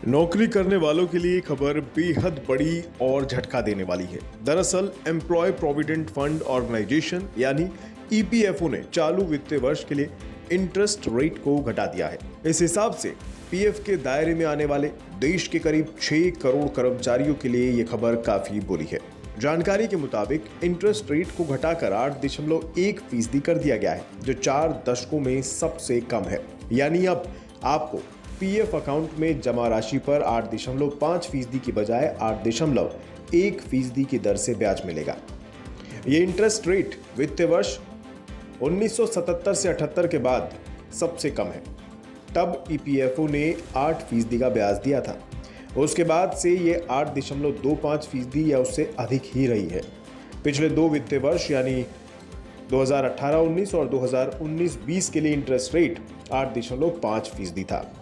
नौकरी करने वालों के लिए खबर बेहद बड़ी और झटका देने वाली है। दरअसल एम्प्लॉय प्रोविडेंट फंड ऑर्गेनाइजेशन यानी ईपीएफओ ने चालू वित्तीय वर्ष के लिए इंटरेस्ट रेट को घटा दिया है। इस हिसाब से पीएफ के दायरे में आने वाले देश के करीब 6 करोड़ कर्मचारियों के लिए ये खबर काफी बुरी है। जानकारी के मुताबिक इंटरेस्ट रेट को घटाकर 8.1% कर दिया गया है, जो 4 दशकों में सबसे कम है। यानी अब आपको पीएफ अकाउंट में जमा राशि पर 8.5% की बजाय 8.1% की दर से ब्याज मिलेगा। ये इंटरेस्ट रेट वित्तीय वर्ष 1977 से 78 के बाद सबसे कम है। तब ईपीएफओ ने 8% का ब्याज दिया था। उसके बाद से ये 8.25% या उससे अधिक ही रही है। पिछले 2 वित्तीय वर्ष यानी 2018-19 और 2019-20 के लिए इंटरेस्ट रेट 8.5% था।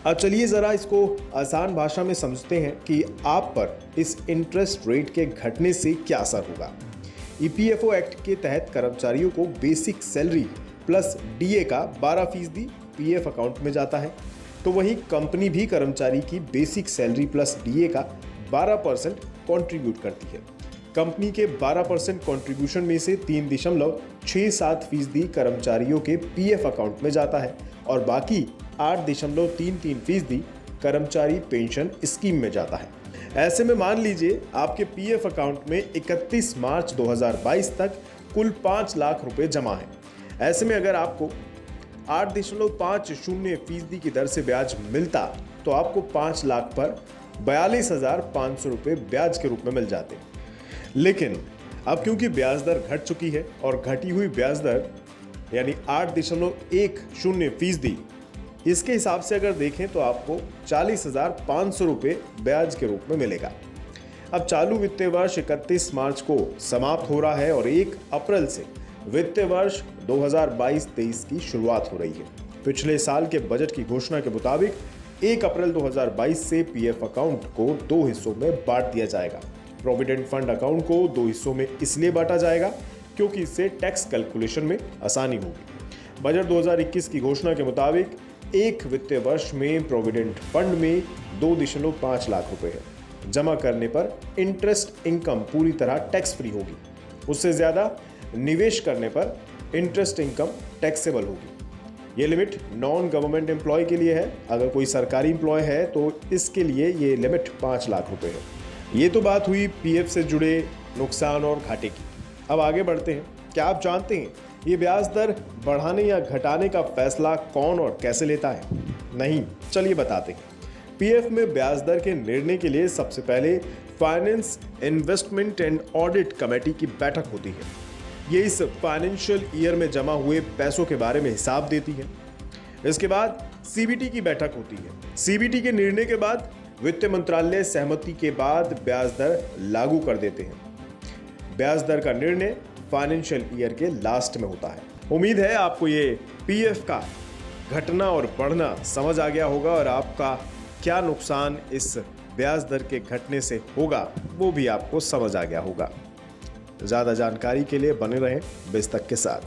अब चलिए जरा इसको आसान भाषा में समझते हैं कि आप पर इस इंटरेस्ट रेट के घटने से क्या असर होगा। ईपीएफओ एक्ट के तहत कर्मचारियों को बेसिक सैलरी प्लस डीए का 12% पीएफ अकाउंट में जाता है, तो वहीं कंपनी भी कर्मचारी की बेसिक सैलरी प्लस डीए का 12% कंट्रीब्यूट करती है। कंपनी के 12% कंट्रीब्यूशन में से 3.67% कर्मचारियों के पीएफ अकाउंट में जाता है और बाकी 8.33% कर्मचारी पेंशन स्कीम में जाता है। ऐसे में मान लीजिए आपके पीएफ अकाउंट में 31 मार्च 2022 तक कुल 5 लाख रुपए जमा है। ऐसे में अगर आपको 8.50% की दर से ब्याज मिलता तो आपको 5 लाख पर 42,500 रुपए ब्याज के रूप में मिल जाते। लेकिन अब क्योंकि ब्याज दर घट चुकी है और घटी हुई ब्याज दर यानी 8.10%, इसके हिसाब से अगर देखें तो आपको 40,500 रुपए ब्याज के रूप में मिलेगा। अब चालू वित्तीय वर्ष 31 मार्च को समाप्त हो रहा है और 1 अप्रैल से वित्तीय वर्ष 2022-23 की शुरुआत हो रही है। पिछले साल के बजट की घोषणा के मुताबिक 1 अप्रैल 2022 से पीएफ अकाउंट को 2 हिस्सों में बांट दिया जाएगा। प्रोविडेंट फंड अकाउंट को 2 हिस्सों में इसलिए बांटा जाएगा क्योंकि इससे टैक्स कैलकुलेशन में आसानी होगी। बजट 2021 की घोषणा के मुताबिक एक वित्तीय वर्ष में प्रोविडेंट फंड में 2.5 लाख रुपए है। जमा करने पर इंटरेस्ट इनकम पूरी तरह टैक्स फ्री होगी। उससे ज्यादा निवेश करने पर इंटरेस्ट इनकम टैक्सेबल होगी। ये लिमिट नॉन गवर्नमेंट एम्प्लॉय के लिए है। अगर कोई सरकारी एम्प्लॉय है तो इसके लिए ये लिमिट 5 लाख रुपए है। ये तो बात हुई पीएफ से जुड़े नुकसान और घाटे की। अब आगे बढ़ते हैं। क्या आप जानते हैं ये ब्याज दर बढ़ाने या घटाने का फैसला कौन और कैसे लेता है? नहीं, चलिए बताते हैं। पीएफ में ब्याज दर के निर्णय के लिए सबसे पहले finance investment and audit committee की बैठक होती है। ये इस फाइनेंशियल ईयर में जमा हुए पैसों के बारे में हिसाब देती है। इसके बाद सीबीटी की बैठक होती है। सीबीटी के निर्णय के बाद वित्त मंत्रालय सहमति के बाद ब्याज दर लागू कर देते हैं। ब्याज दर का निर्णय फाइनेंशियल ईयर के लास्ट में होता है। उम्मीद है आपको ये पीएफ का घटना और बढ़ना समझ आ गया होगा और आपका क्या नुकसान इस ब्याज दर के घटने से होगा वो भी आपको समझ आ गया होगा। ज़्यादा जानकारी के लिए बने रहें बेस तक के साथ।